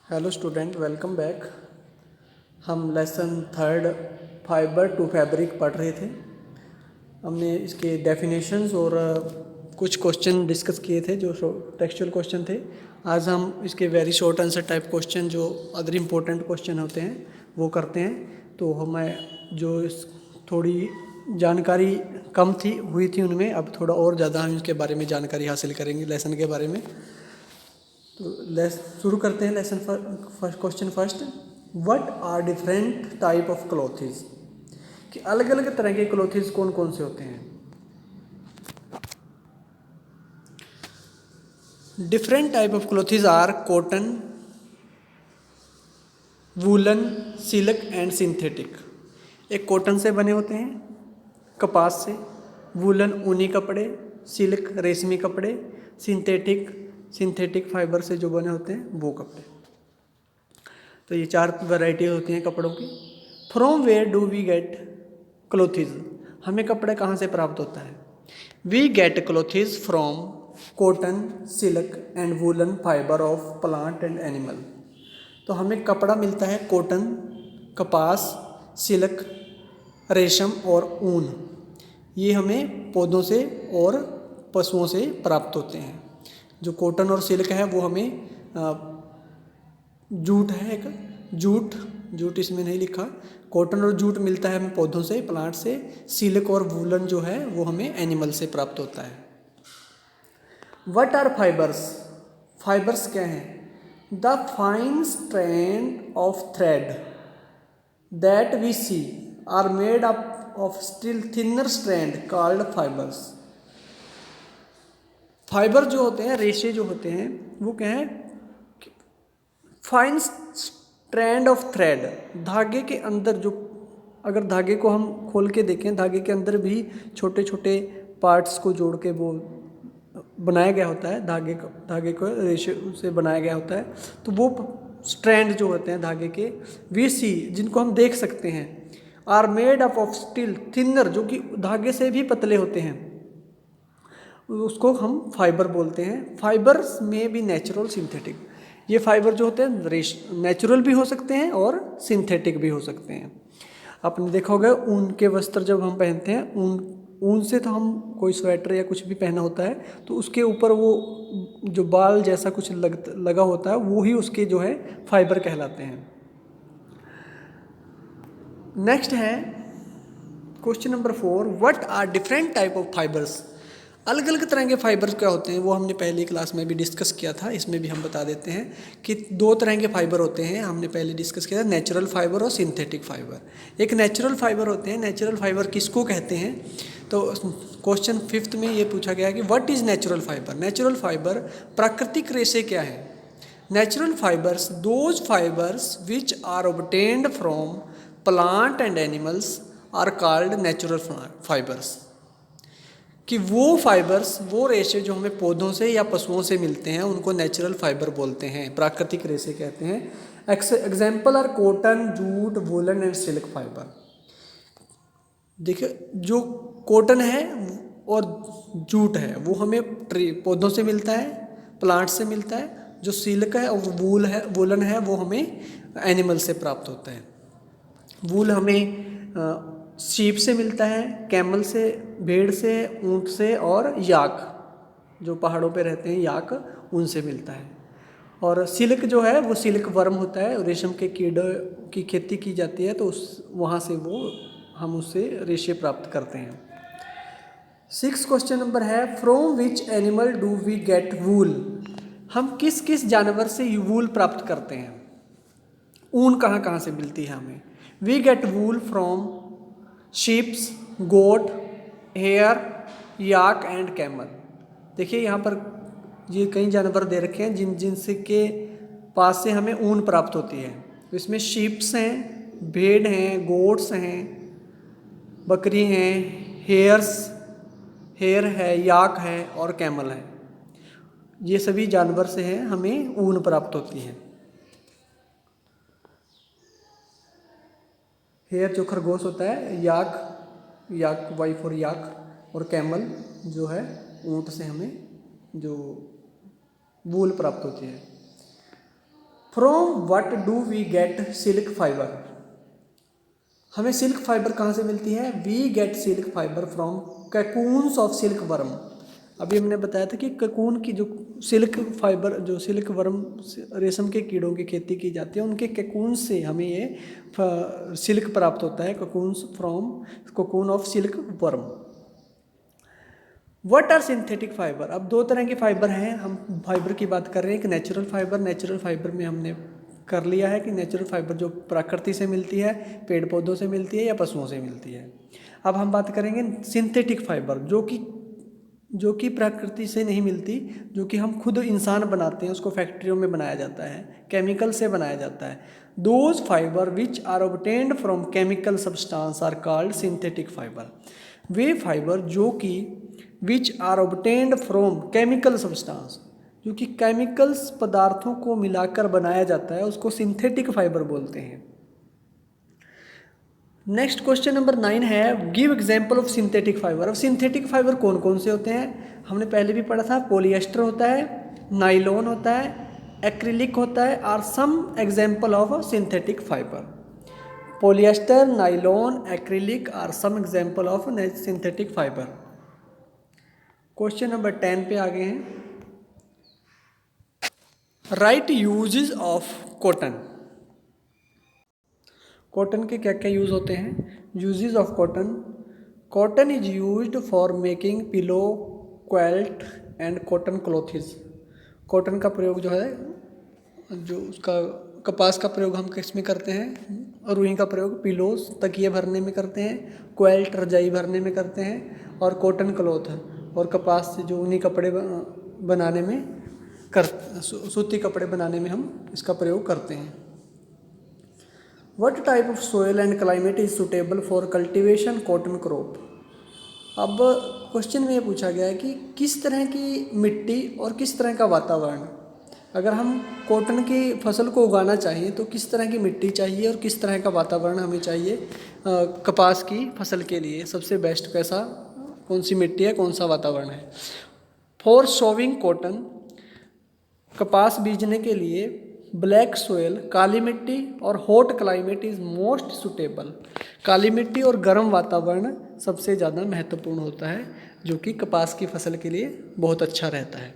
Hello student, welcome back. हम lesson third fibre to fabric पढ़ रहे थे। हमने इसके डेफिनेशंस और कुछ क्वेश्चन डिस्कस किए थे जो टेक्सचुअल क्वेश्चन थे। आज हम इसके very short answer type question जो अदर इम्पोर्टेंट क्वेश्चन होते हैं वो करते हैं। तो हमें जो इस थोड़ी जानकारी कम थी हुई थी उनमें, अब थोड़ा और ज़्यादा हम इसके बारे में जानकारी हासिल करेंगे लेसन के बारे में। तो शुरू करते हैं lesson first. Question first, what are different type of clothes, कि अलग अलग तरह के क्लोथ्स कौन कौन से होते हैं। Different type of clothes are cotton, woolen, silk and synthetic. एक कॉटन से बने होते हैं, कपास से, वूलन ऊनी कपड़े, सिल्क रेशमी कपड़े, सिंथेटिक फाइबर से जो बने होते हैं वो कपड़े। तो ये चार वैरायटी होती हैं कपड़ों की। From where do we get clothes, हमें कपड़े कहाँ से प्राप्त होता है। We get clothes from cotton, silk and woolen fibre of plant and animal. तो हमें कपड़ा मिलता है कॉटन, कपास, सिल्क, रेशम और ऊन। ये हमें पौधों से और पशुओं से प्राप्त होते हैं। जो कॉटन और सिल्क है वो हमें जूट है एक, जूट इसमें नहीं लिखा। कॉटन और जूट मिलता है हमें पौधों से, प्लांट से। सिल्क और वूलन जो है वो हमें एनिमल से प्राप्त होता है। व्हाट आर फाइबर्स, फाइबर्स क्या हैं। The fine strand of thread that we see are made up of still thinner strand called fibres. Fibre जो होते हैं, रेशे जो होते हैं वो क्या है, फाइन स्ट्रैंड ऑफ थ्रेड, धागे के अंदर जो, अगर धागे को हम खोल के देखें, धागे के अंदर भी छोटे छोटे पार्ट्स को जोड़ के वो बनाया गया होता है। धागे को रेशे से बनाया गया होता है। तो वो स्ट्रैंड जो होते हैं धागे के, वी सी जिनको हम देख सकते हैं, are made up of still thinner, जो कि धागे से भी पतले होते हैं, उसको हम फाइबर बोलते हैं। फाइबर्स में भी नेचुरल, सिंथेटिक। ये फाइबर जो होते हैं नेचुरल भी हो सकते हैं और सिंथेटिक भी हो सकते हैं। आपने देखा होगा ऊन के वस्त्र जब हम पहनते हैं, ऊन से तो हम कोई स्वेटर या कुछ भी पहना होता है तो उसके ऊपर वो जो बाल जैसा कुछ लगा होता है वो ही उसके जो है फाइबर कहलाते हैं। नेक्स्ट है question number 4, what are different type of fibres. अलग अलग तरह के फाइबर्स क्या होते हैं वो हमने पहली क्लास में भी डिस्कस किया था। इसमें भी हम बता देते हैं कि दो तरह के फाइबर होते हैं। हमने पहले डिस्कस किया था नेचुरल फाइबर और सिंथेटिक फाइबर। एक नेचुरल फाइबर होते हैं। नेचुरल फाइबर किसको कहते हैं, तो क्वेश्चन 5th में ये पूछा गया कि what is natural fibre. Natural fibre प्राकृतिक रेशे क्या है। Natural fibres those fibres which are obtained from plant and animals are called natural fibres. कि वो फाइबर्स, वो रेशे जो हमें पौधों से या पशुओं से मिलते हैं उनको नेचुरल फाइबर बोलते हैं, प्राकृतिक रेशे कहते हैं। Example are cotton, jute, woolen and silk fibre. देखिए जो कॉटन है और जूट है वो हमें पौधों से मिलता है, प्लांट से मिलता है। जो सिल्क है और वूलन है वो हमें एनिमल से प्राप्त होता है। वूल हमें शीप से मिलता है, कैमल से, भेड़ से, ऊंट से, और याक जो पहाड़ों पे रहते हैं याक, उनसे मिलता है। और सिल्क जो है वो सिल्क वर्म होता है, रेशम के कीड़े की खेती की जाती है तो वहाँ से हम उससे रेशे प्राप्त करते हैं। 6 क्वेश्चन नंबर है, from which animal do we get wool. हम किस किस जानवर से वूल प्राप्त करते हैं, ऊन कहाँ कहाँ से मिलती है हमें। We get wool from sheeps, goat, hair, yak and camel. देखिए यहाँ पर ये कई जानवर दे रखे हैं जिनसे के पास से हमें ऊन प्राप्त होती है। इसमें शीप्स हैं, भेड़ हैं, गोट्स हैं, बकरी हैं, हेयर है, याक है और कैमल है। ये सभी जानवर से है हमें ऊन प्राप्त होती है। हेयर जो खरगोश होता है, याक वाई फॉर याक, और कैमल जो है ऊँट से हमें जो वूल प्राप्त होती है। From what do we get silk fibre, हमें सिल्क फाइबर कहाँ से मिलती है? We get silk fibre from cocoons of silkworm. अभी हमने बताया था कि ककून की जो सिल्क फाइबर, जो सिल्क वर्म रेशम के कीड़ों की खेती की जाती है, उनके कैकून से हमें ये सिल्क प्राप्त होता है, cocoons from cocoon of silkworm. What are synthetic fibre? अब दो तरह के फाइबर हैं, हम फाइबर की बात कर रहे हैं। एक नेचुरल फाइबर, नेचुरल फाइबर में हमने कर लिया है कि नेचुरल फाइबर जो प्रकृति से मिलती है, पेड़ पौधों से मिलती है या पशुओं से मिलती है। अब हम बात करेंगे सिंथेटिक फाइबर, जो कि प्रकृति से नहीं मिलती, जो कि हम खुद इंसान बनाते हैं, उसको फैक्ट्रियों में बनाया जाता है, केमिकल से बनाया जाता है। Those fibre which are obtained from chemical substance are called synthetic fibre. वे फाइबर जो कि which are obtained from chemical substance, जो कि केमिकल्स पदार्थों को मिलाकर बनाया जाता है, उसको सिंथेटिक फाइबर बोलते हैं। नेक्स्ट क्वेश्चन नंबर 9 है, give example of synthetic fibre. अब सिंथेटिक फाइबर कौन कौन से होते हैं? हमने पहले भी पढ़ा था, पॉलिएस्टर होता है, नाइलॉन होता है, एक्रिलिक होता है, are some example of synthetic fibre. Polyester, nylon, acrylic are some example of synthetic fibre. Question number 10 पे आ गए हैं। Write uses of cotton. Cotton के क्या क्या यूज़ होते हैं? Uses of cotton, cotton is used for making pillow, quilt and cotton clothes. कॉटन का प्रयोग जो है, जो उसका कपास का प्रयोग हम किस में करते हैं? रुई का प्रयोग पिलोस, तकिए भरने में करते हैं, क्वेल्ट रजाई भरने में करते हैं, और कॉटन क्लॉथ और कपास से जो ऊनी कपड़े बनाने में सूती कपड़े बनाने में हम इसका प्रयोग करते हैं। What type of soil and climate is suitable for cultivation cotton crop? अब क्वेश्चन में ये पूछा गया है कि किस तरह की मिट्टी और किस तरह का वातावरण, अगर हम कॉटन की फसल को उगाना चाहिए तो किस तरह की मिट्टी चाहिए और किस तरह का वातावरण हमें चाहिए कपास की फसल के लिए? सबसे बेस्ट कैसा, कौन सी मिट्टी है, कौन सा वातावरण है? फॉर सोविंग कॉटन, कपास बीजने के लिए ब्लैक सोयल, काली मिट्टी और hot climate is most suitable. काली मिट्टी और गर्म वातावरण सबसे ज़्यादा महत्वपूर्ण होता है, जो कि कपास की फसल के लिए बहुत अच्छा रहता है।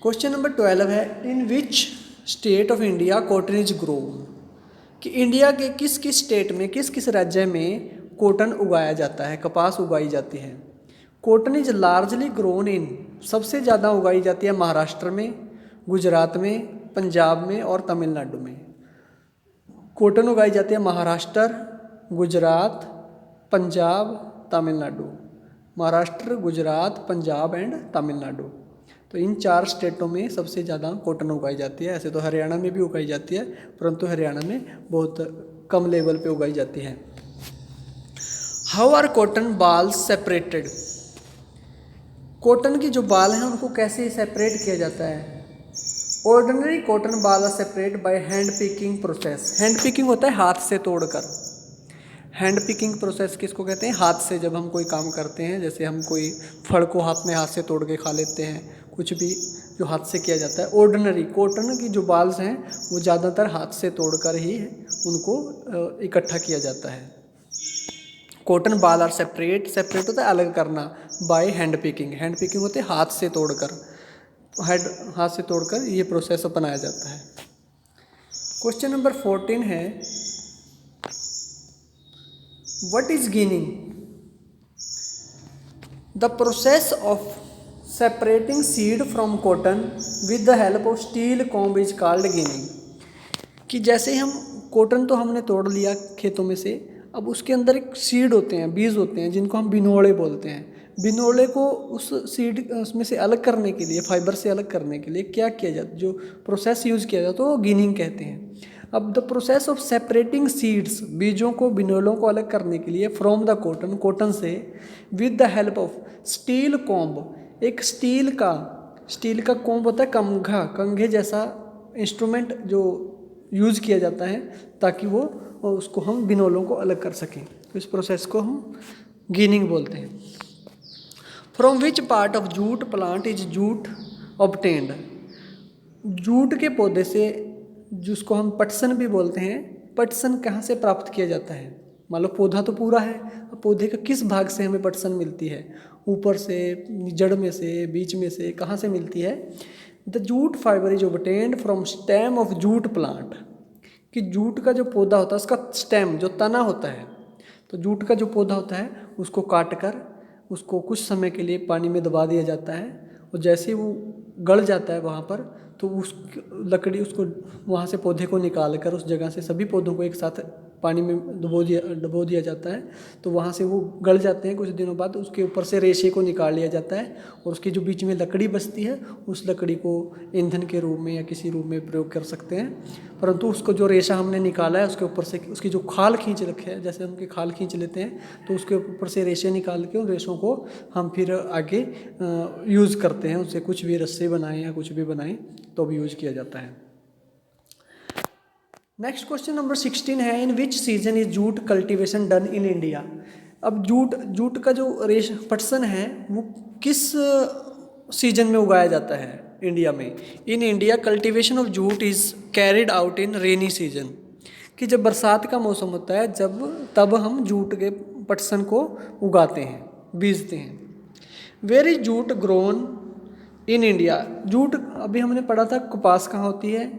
क्वेश्चन नंबर 12 है, in which state of India cotton is grown. कि इंडिया के किस किस स्टेट में, किस किस राज्य में कॉटन उगाया जाता है, कपास उगाई जाती है? Cotton is largely grown in, सबसे ज़्यादा उगाई जाती है महाराष्ट्र में, गुजरात में, पंजाब में और तमिलनाडु में। कॉटन उगाई जाती है महाराष्ट्र, गुजरात, पंजाब, तमिलनाडु। महाराष्ट्र, गुजरात, पंजाब एंड तमिलनाडु, तो इन 4 स्टेटों में सबसे ज़्यादा कॉटन उगाई जाती है। ऐसे तो हरियाणा में भी उगाई जाती है, परंतु हरियाणा में बहुत कम लेवल पे उगाई जाती है। How are cotton balls separated. Cotton की जो बाल हैं उनको कैसे सेपरेट किया जाता है? Ordinary cotton ball are separate by hand picking process. Hand picking होता है हाथ से तोड़कर। हैंड पिकिंग प्रोसेस किसको कहते हैं? हाथ से जब हम कोई काम करते हैं, जैसे हम कोई फल को हाथ से तोड़ के खा लेते हैं, कुछ भी जो हाथ से किया जाता है। ऑर्डिनरी कॉटन की जो बाल्स हैं वो ज़्यादातर हाथ से तोड़कर ही उनको इकट्ठा किया जाता है। Cotton ball are separate, separate होता है अलग करना, bye hand picking. Hand picking होते हैं हाथ से तोड़कर, हाथ से तोड़कर ये प्रोसेस अपनाया जाता है। क्वेश्चन नंबर 14 है, what is ginning. The process of separating seed from cotton with the help of steel comb is called ginning. कि जैसे हम कॉटन तो हमने तोड़ लिया खेतों में से, अब उसके अंदर एक सीड होते हैं, बीज होते हैं, जिनको हम बिनोड़े बोलते हैं। बिनोड़े को उस सीड उसमें से अलग करने के लिए, फाइबर से अलग करने के लिए क्या किया जाता है, जो प्रोसेस यूज़ किया जाता है वो गिनिंग कहते हैं। अब the process of separating seeds, बीजों को, बिनोलों को अलग करने के लिए, फ्रॉम द कॉटन, कॉटन से, with the help of steel comb, एक स्टील का कॉम्ब होता है, कंघे जैसा इंस्ट्रूमेंट जो यूज़ किया जाता है ताकि वो उसको हम बिनोलों को अलग कर सकें। तो इस प्रोसेस को हम गिनिंग बोलते हैं। From which part of jute plant is jute obtained. Jute के पौधे से, जिसको हम पटसन भी बोलते हैं, पटसन कहाँ से प्राप्त किया जाता है? मान लो पौधा तो पूरा है, अब पौधे का किस भाग से हमें पटसन मिलती है? ऊपर से, जड़ में से, बीच में से, कहाँ से मिलती है? The jute fibre is obtained from stem of jute plant. कि जूट का जो पौधा होता है उसका स्टेम, जो तना होता है, तो जूट का जो पौधा होता है उसको काट कर उसको कुछ समय के लिए पानी में दबा दिया जाता है, और जैसे ही वो गल जाता है वहाँ पर, तो उस लकड़ी उसको वहाँ से पौधे को निकाल कर उस जगह से सभी पौधों को एक साथ पानी में डुबो दिया जाता है, तो वहाँ से वो गल जाते हैं। कुछ दिनों बाद उसके ऊपर से रेशे को निकाल लिया जाता है, और उसकी जो बीच में लकड़ी बचती है उस लकड़ी को ईंधन के रूप में या किसी रूप में प्रयोग कर सकते हैं। परंतु उसको जो रेशा हमने निकाला है उसके ऊपर से उसकी जो खाल खींच रखे है, जैसे हम खाल खींच लेते हैं, तो उसके ऊपर से रेशे निकाल के उन रेशों को हम फिर आगे यूज़ करते हैं, उससे कुछ भी रस्सी बनाएं या कुछ भी बनाएं तो भी यूज किया जाता है। नेक्स्ट क्वेश्चन नंबर 16 है, in which season is jute cultivation done in India. अब जूट का जो पटसन है वो किस सीजन में उगाया जाता है इंडिया में? In India cultivation of jute is carried out in rainy season. कि जब बरसात का मौसम होता है तब हम जूट के पटसन को उगाते हैं, बीजते हैं। Where is jute grown in India. Jute अभी हमने पढ़ा था कपास कहाँ होती है,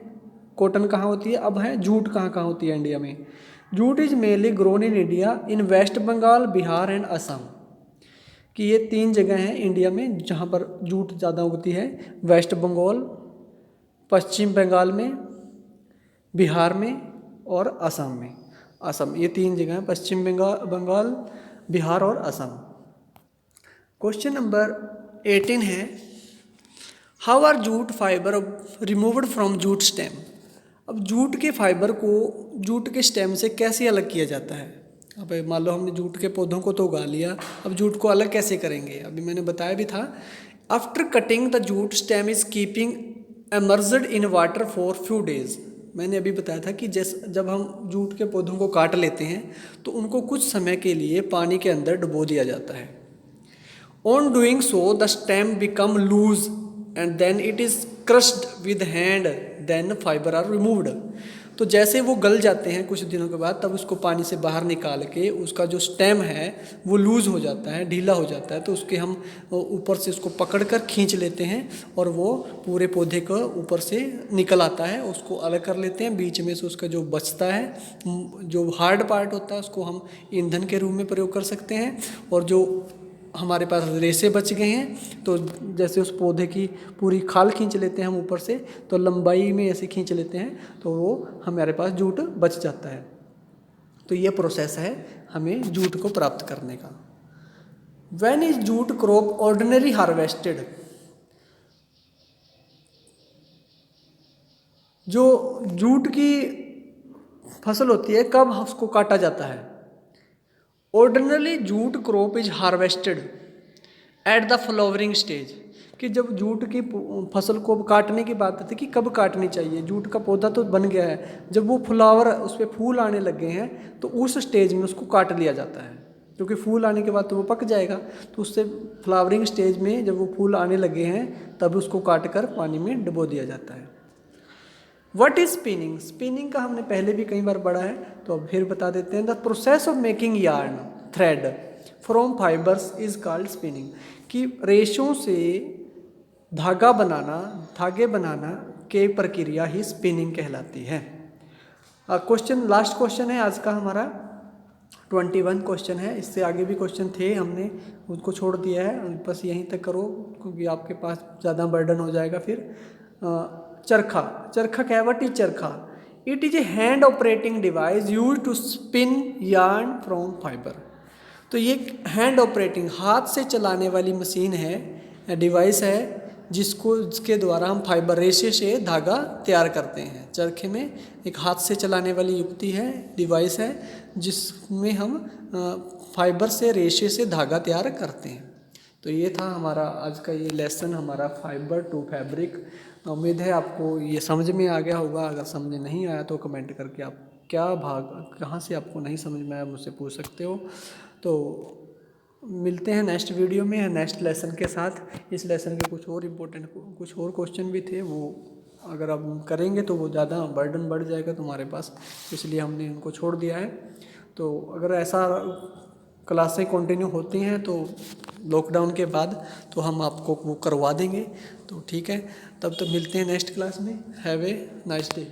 कॉटन कहाँ होती है, अब है जूट कहाँ कहाँ होती है इंडिया में। Jute is mainly grown in India in West Bengal, Bihar and Assam. कि ये 3 जगह हैं इंडिया में जहाँ पर जूट ज़्यादा उगती है, वेस्ट बंगाल, पश्चिम बंगाल में, बिहार में और असम में। असम, ये 3 जगह हैं, पश्चिम बंगाल, बिहार और असम। क्वेश्चन नंबर 18 है, how are jute fibre removed from jute stem. अब जूट के फाइबर को जूट के स्टेम से कैसे अलग किया जाता है? अब मान लो हमने जूट के पौधों को तो उगा लिया, अब जूट को अलग कैसे करेंगे? अभी मैंने बताया भी था, after cutting the jute stem is keeping emerged in water for few days. मैंने अभी बताया था कि जब हम जूट के पौधों को काट लेते हैं तो उनको कुछ समय के लिए पानी के अंदर डुबो दिया जाता है। On doing so, the stem become loose and then it is crushed with hand, then fiber are removed। तो जैसे वो गल जाते हैं कुछ दिनों के बाद, तब उसको पानी से बाहर निकाल के उसका जो स्टेम है वो लूज़ हो जाता है, ढीला हो जाता है, तो उसके हम ऊपर से उसको पकड़ कर खींच लेते हैं और वो पूरे पौधे को ऊपर से निकल आता है, उसको अलग कर लेते हैं। बीच में से उसका जो बचता है, जो हार्ड पार्ट होता है, उसको हम ईंधन के रूप में प्रयोग कर सकते हैं। और जो हमारे पास रेशे बच गए हैं, तो जैसे उस पौधे की पूरी खाल खींच लेते हैं हम ऊपर से, तो लंबाई में ऐसे खींच लेते हैं तो वो हमारे पास जूट बच जाता है। तो ये प्रोसेस है हमें जूट को प्राप्त करने का। When is jute crop ordinary harvested. जो जूट की फसल होती है कब उसको काटा जाता है? Ordinarily jute crop is harvested at the flowering stage. कि जब जूट की फसल को काटने की बात आती है कि कब काटनी चाहिए, जूट का पौधा तो बन गया है, जब वो फ्लावर उस पर फूल आने लग गए हैं तो उस स्टेज में उसको काट लिया जाता है, क्योंकि फूल आने के बाद तो वो पक जाएगा। तो उससे फ्लावरिंग स्टेज में जब वो फूल आने लगे हैं तब उसको काट कर पानी में डुबो दिया जाता है। What is spinning. स्पिनिंग का हमने पहले भी कई बार पढ़ा है, तो अब फिर बता देते हैं। The process of making yarn thread from fibres is called spinning. कि रेशों से धागे बनाना के प्रक्रिया ही स्पिनिंग कहलाती है। क्वेश्चन, लास्ट क्वेश्चन है आज का हमारा, 21 क्वेश्चन है। इससे आगे भी क्वेश्चन थे, हमने उसको छोड़ दिया है, बस यहीं तक करो क्योंकि आपके पास ज़्यादा बर्डन हो जाएगा फिर। चरखा क्या है? What is charkha? It is a hand operating device use to spin yarn from fibre. तो ये हैंड ऑपरेटिंग, हाथ से चलाने वाली मशीन है, डिवाइस है, जिसके द्वारा हम फाइबर रेशे से धागा तैयार करते हैं। चरखे में एक हाथ से चलाने वाली युक्ति है, डिवाइस है, जिसमें हम फाइबर से रेशे से धागा तैयार करते हैं। तो ये था हमारा आज का ये लेसन, हमारा फाइबर टू फैब्रिक। उम्मीद है आपको ये समझ में आ गया होगा। अगर समझ नहीं आया तो कमेंट करके आप कहाँ से आपको नहीं समझ में आया मुझसे पूछ सकते हो। तो मिलते हैं नेक्स्ट वीडियो में नेक्स्ट लेसन के साथ। इस लेसन के कुछ और क्वेश्चन भी थे, वो अगर आप करेंगे तो वो ज़्यादा बर्डन बढ़ जाएगा तुम्हारे पास, इसलिए हमने इनको छोड़ दिया है। तो अगर ऐसा क्लासें कंटिन्यू होती हैं तो लॉकडाउन के बाद तो हम आपको वो करवा देंगे। तो ठीक है, तब तक मिलते हैं नेक्स्ट क्लास में। Have a nice day.